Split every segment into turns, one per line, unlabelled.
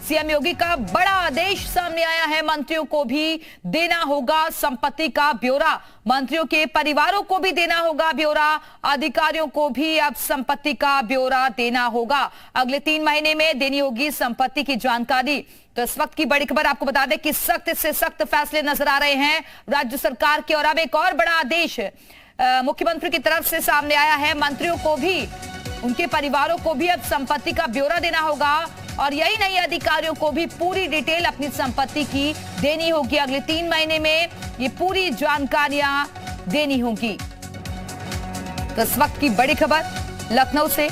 CM योगी का बड़ा आदेश सामने आया है। मंत्रियों को भी देना होगा संपत्ति का ब्यौरा, मंत्रियों के परिवारों को भी देना होगा ब्यौरा, अधिकारियों को भी अब संपत्ति का ब्यौरा देना होगा। अगले 3 महीने में देनी होगी संपत्ति की जानकारी। तो इस वक्त की बड़ी खबर आपको बता दें कि सख्त से सख्त फैसले नजर आ रहे हैं राज्य सरकार के। और अब एक और बड़ा आदेश मुख्यमंत्री की तरफ से सामने आया है। मंत्रियों को भी, उनके परिवारों को भी अब संपत्ति का ब्यौरा देना होगा। और यही नहीं, अधिकारियों को भी पूरी डिटेल अपनी संपत्ति की देनी होगी। अगले 3 महीने में ये पूरी जानकारियां देनी होंगी। तो इस वक्त की बड़ी खबर लखनऊ से,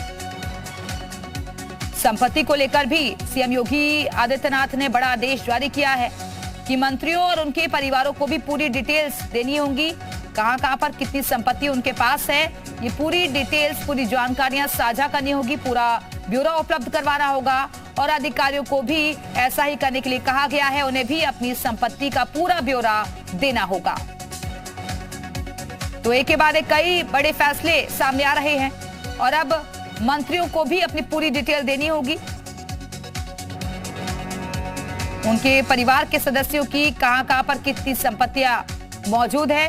संपत्ति को लेकर भी सीएम योगी आदित्यनाथ ने बड़ा आदेश जारी किया है कि मंत्रियों और उनके परिवारों को भी पूरी डिटेल्स देनी होंगी। कहां पर कितनी संपत्ति उनके पास है, ये पूरी डिटेल्स, पूरी जानकारियां साझा करनी होगी, पूरा ब्यौरा उपलब्ध करवाना होगा। और अधिकारियों को भी ऐसा ही करने के लिए कहा गया है, उन्हें भी अपनी संपत्ति का पूरा ब्यौरा देना होगा। तो एक के बाद एक कई बड़े फैसले सामने आ रहे हैं और अब मंत्रियों को भी अपनी पूरी डिटेल देनी होगी। उनके परिवार के सदस्यों की कहां पर कितनी संपत्तियां मौजूद है,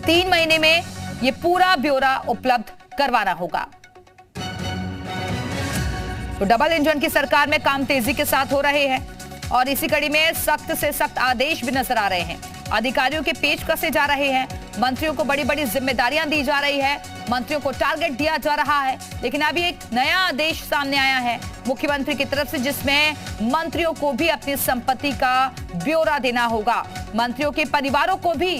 3 महीने में ये पूरा ब्यौरा उपलब्ध करवाना होगा। तो डबल इंजन की सरकार में काम तेजी के साथ हो रहे हैं और इसी कड़ी में सख्त से सख्त आदेश भी नजर आ रहे हैं। अधिकारियों के पेच कसे जा रहे हैं, मंत्रियों को बड़ी बड़ी जिम्मेदारियां दी जा रही है, मंत्रियों को टारगेट दिया जा रहा है। लेकिन अभी एक नया आदेश सामने आया है मुख्यमंत्री की तरफ से, जिसमें मंत्रियों को भी अपनी संपत्ति का ब्यौरा देना होगा। मंत्रियों के परिवारों को भी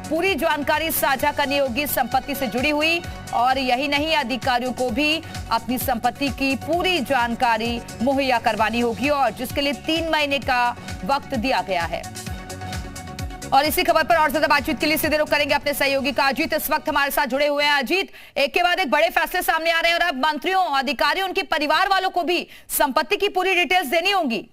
पूरी जानकारी साझा करनी होगी संपत्ति से जुड़ी हुई। और यही नहीं, अधिकारियों को भी अपनी संपत्ति की पूरी जानकारी मुहैया करवानी होगी और जिसके लिए 3 महीने का वक्त दिया गया है। और इसी खबर पर और ज्यादा बातचीत के लिए सीधे रुख करेंगे अपने सहयोगी का अजीत, इस वक्त हमारे साथ जुड़े हुए हैं। अजीत, एक के बाद एक बड़े फैसले सामने आ रहे हैं और अब मंत्रियों, अधिकारियों, उनके परिवार वालों को भी संपत्ति की पूरी डिटेल्स देनी होंगी।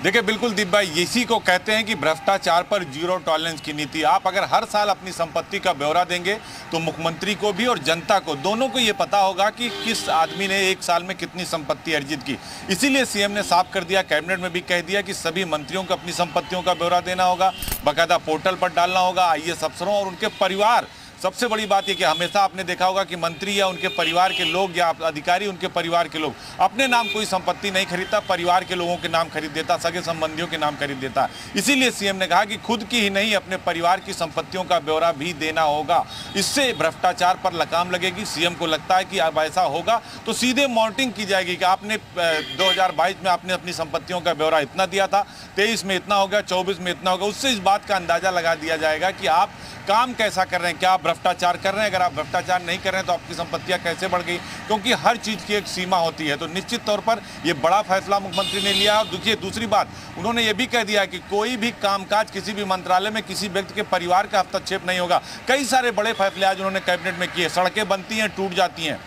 देखिए, बिल्कुल दीप भाई, इसी को कहते हैं कि भ्रष्टाचार पर जीरो टॉलरेंस की नीति। आप अगर हर साल अपनी संपत्ति का ब्यौरा देंगे तो मुख्यमंत्री को भी और जनता को, दोनों को ये पता होगा कि किस आदमी ने 1 साल में कितनी संपत्ति अर्जित की। इसीलिए सीएम ने साफ कर दिया, कैबिनेट में भी कह दिया कि सभी मंत्रियों को अपनी संपत्तियों का ब्यौरा देना होगा, बाकायदा पोर्टल पर डालना होगा। आईएएस अफसरों और उनके परिवार, सबसे बड़ी बात यह कि हमेशा आपने देखा होगा कि मंत्री या उनके परिवार के लोग या अधिकारी उनके परिवार के लोग अपने नाम कोई संपत्ति नहीं खरीदता, परिवार के लोगों के नाम खरीद देता, सगे संबंधियों के नाम खरीद देता। इसीलिए सीएम ने कहा कि खुद की ही नहीं, अपने परिवार की संपत्तियों का ब्यौरा भी देना होगा। इससे भ्रष्टाचार पर लगाम लगेगी। सीएम को लगता है कि अब ऐसा होगा तो सीधे मॉनिटरिंग की जाएगी कि आपने 2022 में आपने अपनी संपत्तियों का ब्यौरा इतना दिया था, 23 में इतना होगा, 24 में इतना होगा। उससे इस बात का अंदाजा लगा दिया जाएगा कि आप काम कैसा कर रहे हैं, क्या आप भ्रष्टाचार कर रहे हैं। अगर आप भ्रष्टाचार नहीं कर रहे हैं तो आपकी संपत्तियां कैसे बढ़ गई, क्योंकि हर चीज़ की एक सीमा होती है। तो निश्चित तौर पर यह बड़ा फैसला मुख्यमंत्री ने लिया। और देखिए, दूसरी बात, उन्होंने ये भी कह दिया कि कोई भी कामकाज किसी भी मंत्रालय में किसी व्यक्ति के परिवार का हस्तक्षेप नहीं होगा। कई सारे बड़े फैसले आज उन्होंने कैबिनेट में किए। सड़कें बनती हैं, टूट जाती हैं,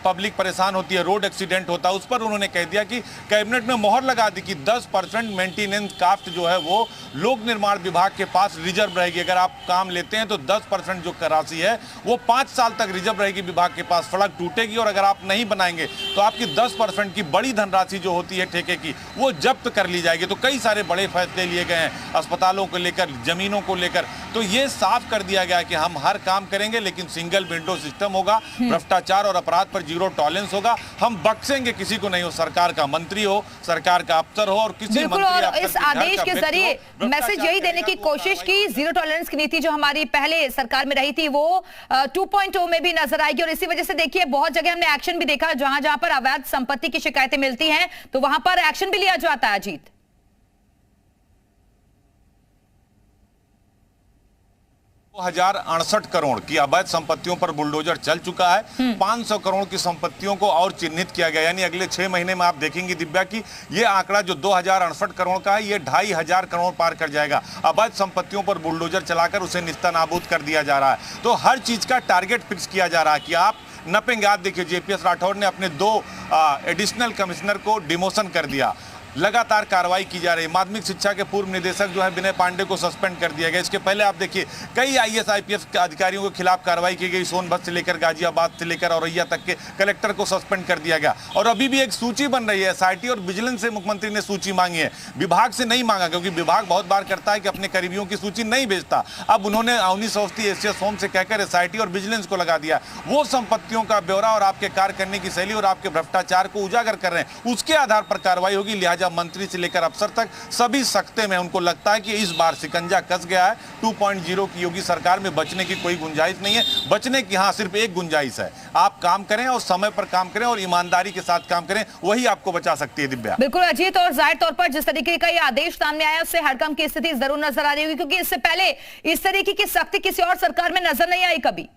पब्लिक परेशान होती है, रोड एक्सीडेंट होता है, उस पर उन्होंने कह दिया कि कैबिनेट में मोहर लगा दी कि 10% मेंटेनेंस कास्ट जो है वो लोक निर्माण विभाग के पास रिजर्व रहेगी। अगर आप काम लेते हैं तो 10% जो राशि है वो 5 साल तक रिजर्व रहेगी विभाग के पास। सड़क टूटेगी और अगर आप नहीं बनाएंगे तो आपकी 10% की बड़ी धनराशि जो होती है ठेके की, वो जब्त कर ली जाएगी। तो कई सारे बड़े फैसले लिए गए हैं, अस्पतालों को लेकर, जमीनों को लेकर। तो ये साफ कर दिया गया कि हम हर काम करेंगे लेकिन सिंगल विंडो सिस्टम होगा, भ्रष्टाचार और अपराध पर जीरो टॉलरेंस होगा। हम बख्शेंगे किसी को नहीं, हो सरकार का मंत्री हो, सरकार का अफसर हो और किसी मंत्री
और इस आदेश के जरिए मैसेज यही देने की कोशिश की, जीरो टॉलरेंस की नीति जो हमारी पहले सरकार में रही थी वो 2.0 में भी नजर आएगी। और इसी वजह से देखिए, बहुत जगह हमने एक्शन भी देखा, जहां जहां पर अवैध संपत्ति की शिकायतें मिलती हैं तो वहां पर एक्शन भी लिया जाता है। अजीत,
2068 करोड़ की अवैध संपत्तियों पर बुलडोजर चल चुका है। 500 करोड़ की संपत्तियों को और चिन्हित किया गया। यानी अगले 6 महीने में आप देखेंगे दिव्या की ये आंकड़ा जो 2068 करोड़ का है, ये 2500 करोड़ पार कर जाएगा। अवैध संपत्तियों पर बुलडोजर चलाकर उसे निस्तानाबूद कर दिया जा रहा है। तो हर चीज का टारगेट फिक्स किया जा रहा है कि आप नपेंगे। आप देखिए, जेपीएस राठौर ने अपने 2 एडिशनल कमिश्नर को डिमोशन कर दिया। लगातार कार्रवाई की जा रही है। माध्यमिक शिक्षा के पूर्व निदेशक जो है विनय पांडे को सस्पेंड कर दिया गया। इसके पहले आप देखिए कई IAS IPS के अधिकारियों के खिलाफ कार्रवाई की गई। सोनभद्र से लेकर गाजियाबाद से लेकर औरैया तक के कलेक्टर को सस्पेंड कर दिया गया। और अभी भी एक सूची बन रही है। SIT और विजिलेंस से मुख्यमंत्री ने सूची मांगी है, विभाग से नहीं मांगा, क्योंकि विभाग बहुत बार करता है कि अपने करीबियों की सूची नहीं भेजता। अब उन्होंने अवनी अवस्थी एसीएस होम से कहकर SIT और विजिलेंस को लगा दिया। वो संपत्तियों का ब्यौरा और आपके कार्य करने की शैली और आपके भ्रष्टाचार को उजागर कर रहे हैं, उसके आधार पर कार्रवाई होगी। लिहाजा मंत्री से लेकर अफसर तक सभी सख्ते में। उनको लगता है कि इस बार शिकंजा कस गया है। 2.0 की योगी सरकार में बचने की कोई गुंजाइश नहीं है। बचने की हाँ सिर्फ एक गुंजाइश है, आप काम करें और समय पर काम करें और ईमानदारी के साथ काम करें, वही आपको बचा सकती है। दिव्या,
बिल्कुल अजीत, और जाहिर तौर पर जिस तरीके का ये आदेश सामने आया उससे हड़कंप की स्थिति जरूर नजर आ रही होगी, क्योंकि इससे पहले इस तरीके की सख्ती किसी और सरकार में नजर नहीं आई कभी।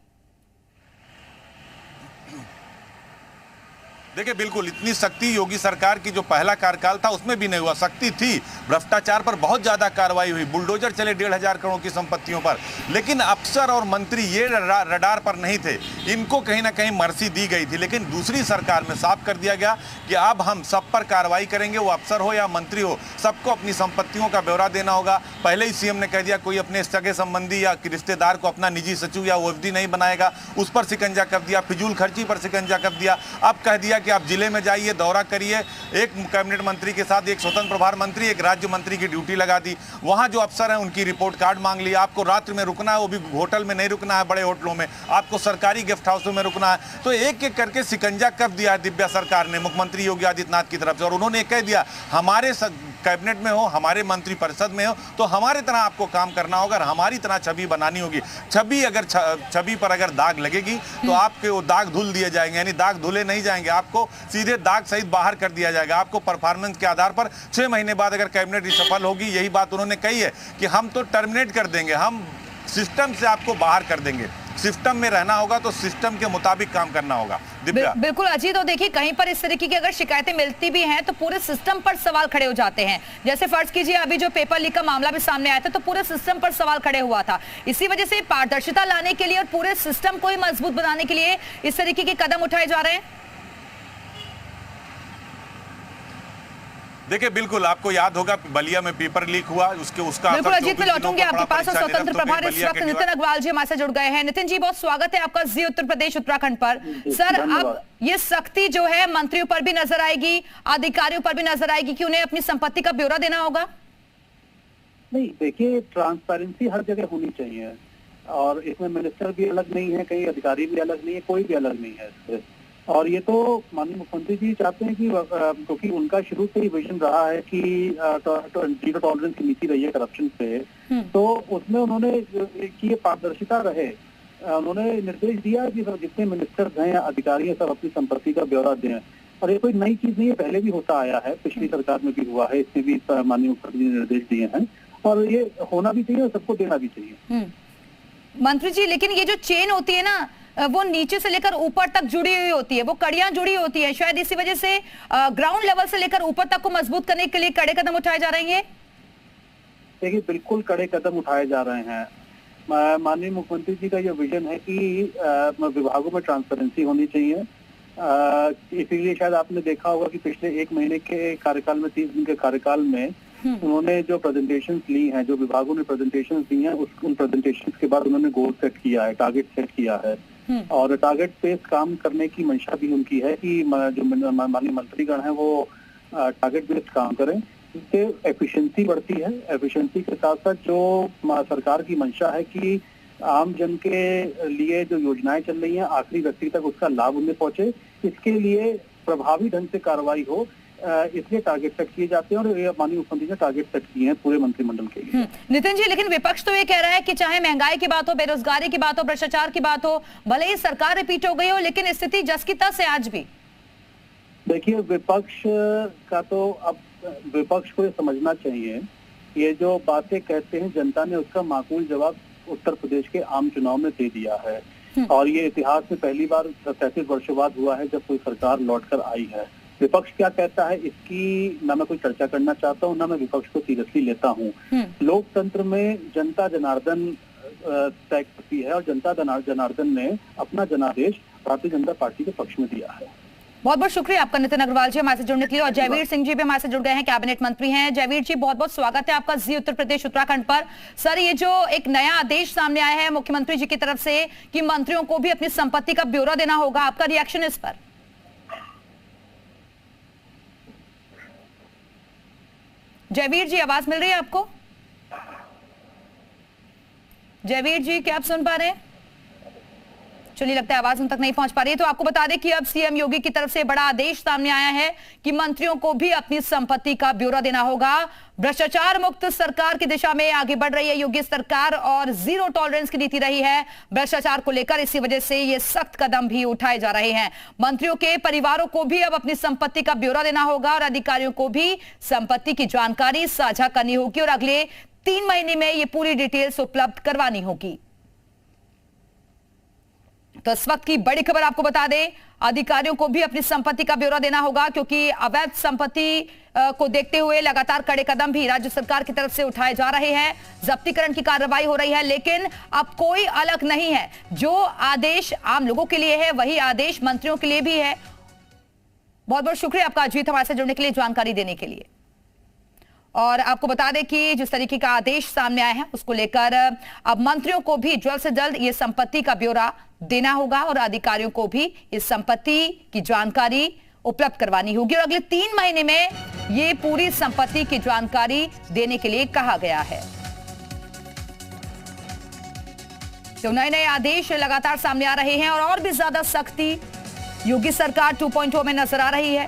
देखिए बिल्कुल इतनी सख्ती योगी सरकार की जो पहला कार्यकाल था उसमें भी नहीं हुआ। सख्ती थी, भ्रष्टाचार पर बहुत ज्यादा कार्रवाई हुई, बुलडोजर चले 1,500 करोड़ की संपत्तियों पर, लेकिन अफसर और मंत्री ये रडार पर नहीं थे। इनको कहीं ना कहीं मर्सी दी गई थी। लेकिन दूसरी सरकार में साफ कर दिया गया कि अब हम सब पर कार्रवाई करेंगे, वो अफसर हो या मंत्री हो, सबको अपनी संपत्तियों का ब्यौरा देना होगा। पहले ही CM ने कह दिया कोई अपने सगे संबंधी या रिश्तेदार को अपना निजी सचिव या OFD नहीं बनाएगा, उस पर शिकंजा कर दिया। फिजूल खर्ची पर शिकंजा कर दिया। अब कह दिया कि आप जिले में जाइए, दौरा करिए, एक कैबिनेट मंत्री के साथ एक स्वतंत्र प्रभार मंत्री, एक राज्य मंत्री की ड्यूटी लगा दी। वहां जो अफसर हैं उनकी रिपोर्ट कार्ड मांग लिया। आपको रात्रि में रुकना है, वो भी होटल में नहीं रुकना है, बड़े होटलों में, आपको सरकारी गेस्ट हाउसों में रुकना है। तो एक एक करके शिकंजा कब दिया है दिव्या सरकार ने मुख्यमंत्री योगी आदित्यनाथ की तरफ से। और उन्होंने कह दिया हमारे कैबिनेट में हो, हमारे मंत्री परिषद में हो, तो हमारे तरह आपको काम करना होगा, हमारी तरह छवि बनानी होगी। छवि पर अगर दाग लगेगी तो आपके वो दाग धुल दिए जाएंगे, यानी दाग धुले नहीं जाएंगे, आपको सीधे दाग सहित बाहर कर दिया जाएगा। आपको परफॉर्मेंस के आधार पर 6 महीने बाद अगर कैबिनेट रिशफल होगी, यही बात उन्होंने कही है कि हम तो टर्मिनेट कर देंगे, हम सिस्टम से आपको बाहर कर देंगे। सिस्टम में रहना होगा तो सिस्टम के मुताबिक काम करना होगा।
बिल्कुल अजीत, तो देखिए कहीं पर इस तरीके की अगर शिकायतें मिलती भी हैं तो पूरे सिस्टम पर सवाल खड़े हो जाते हैं। जैसे फर्ज कीजिए अभी जो पेपर लीक का मामला भी सामने आया था तो पूरे सिस्टम पर सवाल खड़े हुआ था। इसी वजह से पारदर्शिता लाने के लिए और पूरे सिस्टम को ही मजबूत बनाने के लिए इस तरीके के कदम उठाए जा रहे हैं।
देखिए बिल्कुल आपको याद होगा बलिया में पेपर लीक हुआ, उसका
बिल्कुल अजीत, मैं लौटूंगी आपके पास। और स्वतंत्र प्रभार इस वक्त नितिन अग्रवाल जी हमारे से जुड़ गए हैं। नितिन जी, बहुत स्वागत है आपका जी उत्तर प्रदेश उत्तराखंड पर। सर, अब ये सख्ती जो है मंत्रियों पर भी नजर आएगी, अधिकारियों पर भी नजर आएगी कि उन्हें अपनी संपत्ति का ब्यौरा देना होगा।
नहीं, देखिए ट्रांसपेरेंसी हर जगह होनी चाहिए और इसमें मिनिस्टर भी अलग नहीं है, कहीं अधिकारी भी अलग नहीं है, कोई भी अलग नहीं है इससे। और ये तो माननीय मुख्यमंत्री जी चाहते हैं कि क्योंकि उनका शुरू से ही विजन रहा है कि जीरो टॉलरेंस की नीति रही है करप्शन पे, तो उसमें उन्होंने कि ये पारदर्शिता रहे, उन्होंने निर्देश दिया कि जितने मिनिस्टर्स हैं या अधिकारी हैं सब अपनी संपत्ति का ब्यौरा दें। और ये कोई नई चीज नहीं है, पहले भी होता आया है, पिछली सरकार में भी हुआ है, इसमें भी माननीय मुख्यमंत्री ने निर्देश दिए हैं और ये होना भी चाहिए और सबको देना भी चाहिए।
मंत्री जी, लेकिन ये जो चेन होती है ना वो नीचे से लेकर ऊपर तक जुड़ी हुई होती है, वो कड़ियां जुड़ी होती है, शायद इसी वजह से ग्राउंड लेवल से लेकर ऊपर तक को मजबूत करने के लिए कड़े कदम उठाए जा रहे हैं।
देखिए बिल्कुल कड़े कदम उठाए जा रहे हैं। माननीय मुख्यमंत्री जी का ये विजन है कि विभागों में ट्रांसपेरेंसी होनी चाहिए। इसीलिए शायद आपने देखा होगा कि पिछले 1 महीने के कार्यकाल में, 30 दिन के कार्यकाल में उन्होंने जो प्रेजेंटेशंस ली हैं, जो विभागों ने प्रेजेंटेशंस दी हैं, उन प्रेजेंटेशंस के बाद उन्होंने गोल सेट किया है, टारगेट सेट किया है और टारगेट बेस्ड काम करने की मंशा भी उनकी है कि जो माननीय मंत्रीगण हैं वो टारगेट बेस्ड काम करें। इससे एफिशिएंसी बढ़ती है। एफिशिएंसी के साथ साथ जो सरकार की मंशा है कि आम जन के लिए जो योजनाएं चल रही हैं आखिरी व्यक्ति तक उसका लाभ उन्हें पहुंचे, इसके लिए प्रभावी ढंग से कार्रवाई हो, इसलिए टारगेट सेट किए जाते हैं और माननीय मुख्यमंत्री ने टारगेट सेट किए हैं पूरे मंत्रिमंडल के लिए।
नितिन जी, लेकिन विपक्ष तो ये कह रहा है कि चाहे महंगाई की बात हो, बेरोजगारी की बात हो, भ्रष्टाचार की बात हो, भले ही सरकार रिपीट हो गई हो, लेकिन स्थिति जस की तस है आज भी।
देखिए विपक्ष का तो अब विपक्ष को ये समझना चाहिए, ये जो बातें कहते हैं जनता ने उसका माकूल जवाब उत्तर प्रदेश के आम चुनाव में दे दिया है और ये इतिहास में पहली बार 37 वर्षों बाद हुआ है जब कोई सरकार लौटकर आई है। विपक्ष क्या कहता है इसकी ना मैं कोई चर्चा करना चाहता हूँ, ना मैं विपक्ष को सीरियसली लेता हूँ। लोकतंत्र में जनता जनार्दन तय करती है और जनता जनार्दन ने अपना जनादेश भारतीय जनता पार्टी के पक्ष में दिया है
बहुत बहुत शुक्रिया आपका नितिन अग्रवाल जी हमारे से जुड़ने के लिए। और जयवीर सिंह जी भी हमारे से जुड़ गए हैं, कैबिनेट मंत्री हैं। जयवीर जी बहुत बहुत स्वागत है आपका जी उत्तर प्रदेश उत्तराखंड पर। सर, ये जो एक नया आदेश सामने आया है मुख्यमंत्री जी की तरफ से कि मंत्रियों को भी अपनी संपत्ति का ब्यौरा देना होगा, आपका रिएक्शन इस पर? जयवीर जी आवाज मिल रही है आपको? जयवीर जी क्या आप सुन पा रहे हैं? चलिए, लगता है आवाज उन तक नहीं पहुंच पा रही है। तो आपको बता दें कि अब सीएम योगी की तरफ से बड़ा आदेश सामने आया है कि मंत्रियों को भी अपनी संपत्ति का ब्यौरा देना होगा। भ्रष्टाचार मुक्त सरकार की दिशा में आगे बढ़ रही है योगी सरकार और जीरो टॉलरेंस की नीति रही है भ्रष्टाचार को लेकर। इसी वजह से ये सख्त कदम भी उठाए जा रहे हैं। मंत्रियों के परिवारों को भी अब अपनी संपत्ति का ब्यौरा देना होगा और अधिकारियों को भी संपत्ति की जानकारी साझा करनी होगी और अगले 3 महीने में ये पूरी डिटेल्स उपलब्ध करवानी होगी। तो इस वक्त की बड़ी खबर आपको बता दें, अधिकारियों को भी अपनी संपत्ति का ब्यौरा देना होगा क्योंकि अवैध संपत्ति को देखते हुए लगातार कड़े कदम भी राज्य सरकार की तरफ से उठाए जा रहे हैं। जब्तीकरण की कार्रवाई हो रही है, लेकिन अब कोई अलग नहीं है। जो आदेश आम लोगों के लिए है वही आदेश मंत्रियों के लिए भी है। बहुत बहुत शुक्रिया आपका अजीत हमारे से जुड़ने के लिए, जानकारी देने के लिए। और आपको बता दें कि जिस तरीके का आदेश सामने आया है उसको लेकर अब मंत्रियों को भी जल्द से जल्द ये संपत्ति का ब्यौरा देना होगा और अधिकारियों को भी इस संपत्ति की जानकारी उपलब्ध करवानी होगी और अगले 3 महीने में ये पूरी संपत्ति की जानकारी देने के लिए कहा गया है। तो नए नए आदेश लगातार सामने आ रहे हैं और भी ज्यादा सख्ती योगी सरकार 2.0 में नजर आ रही है।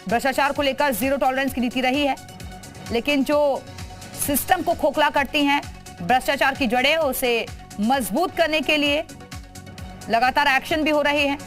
भ्रष्टाचार को लेकर जीरो टॉलरेंस की नीति रही है, लेकिन जो सिस्टम को खोखला करती हैं, भ्रष्टाचार की जड़ें, उसे मजबूत करने के लिए लगातार एक्शन भी हो रहे हैं।